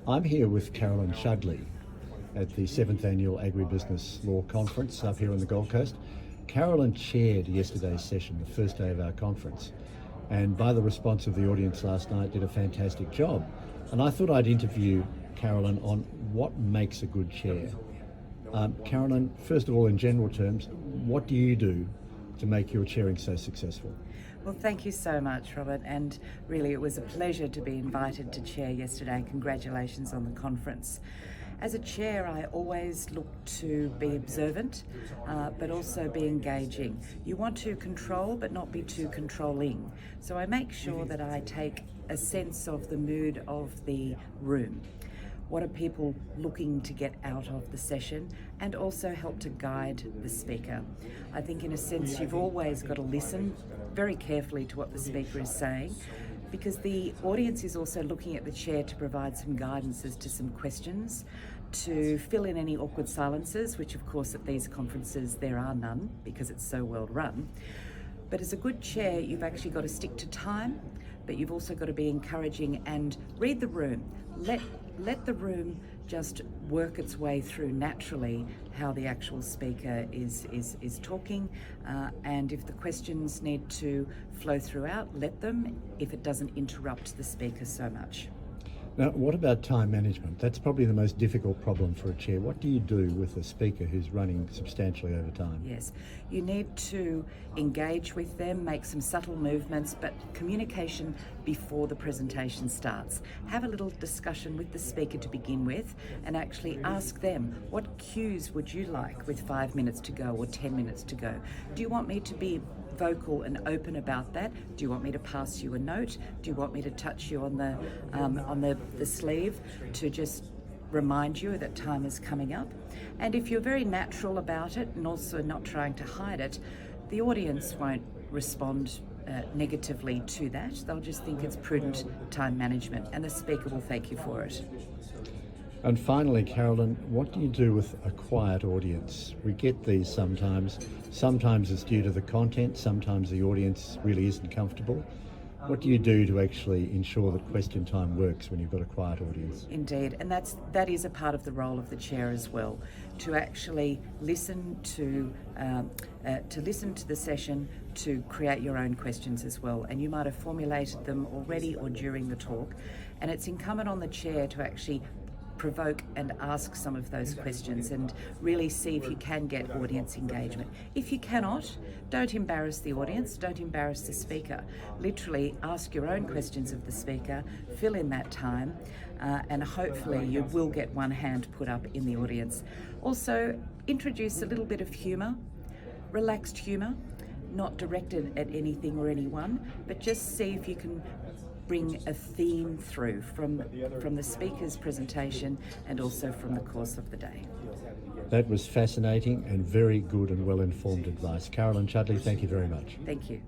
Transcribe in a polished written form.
I'm here with Carolyn Chudleigh at the 7th Annual Agribusiness Law Conference up here on the Gold Coast. Carolyn chaired yesterday's session, the first day of our conference, and by the response of the audience last night did a fantastic job. And I thought I'd interview Carolyn on what makes a good chair. Carolyn, first of all, in general terms, what do you do to make your chairing so successful? Well, thank you so much, Robert, and really it was a pleasure to be invited to chair yesterday. Congratulations on the conference. As a chair, I always look to be observant, but also be engaging. You want to control, but not be too controlling. So I make sure that I take a sense of the mood of the room. What are people looking to get out of the session, and also help to guide the speaker. I think in a sense you've always got to listen very carefully to what the speaker is saying, because the audience is also looking at the chair to provide some guidance as to some questions, to fill in any awkward silences, which of course at these conferences there are none because it's so well run. But as a good chair, you've actually got to stick to time, but you've also got to be encouraging and read the room. Let the room just work its way through naturally how the actual speaker is talking, and if the questions need to flow throughout, let them, if it doesn't interrupt the speaker so much. Now, what about time management? That's probably the most difficult problem for a chair. What do you do with a speaker who's running substantially over time? Yes, you need to engage with them, make some subtle movements, but communication before the presentation starts. Have a little discussion with the speaker to begin with, and actually ask them, what cues would you like with 5 minutes to go or 10 minutes to go? Do you want me to be vocal and open about that? Do you want me to pass you a note? Do you want me to touch you on the sleeve to just remind you that time is coming up? And if you're very natural about it and also not trying to hide it, the audience won't respond negatively to that. They'll just think it's prudent time management, and the speaker will thank you for it. And finally, Carolyn, what do you do with a quiet audience? We get these sometimes. Sometimes it's due to the content, sometimes the audience really isn't comfortable. What do you do to actually ensure that question time works when you've got a quiet audience? Indeed, and that is a part of the role of the chair as well, to actually listen to the session, to create your own questions as well. And you might have formulated them already or during the talk, and it's incumbent on the chair to actually provoke and ask some of those questions and really see if you can get audience engagement. If you cannot, don't embarrass the audience, don't embarrass the speaker. Literally ask your own questions of the speaker, fill in that time, and hopefully you will get one hand put up in the audience. Also, introduce a little bit of humour, relaxed humour, not directed at anything or anyone, but just see if you can bring a theme through from the speaker's presentation and also from the course of the day. That was fascinating and very good and well-informed advice. Carolyn Chudleigh, thank you very much. Thank you.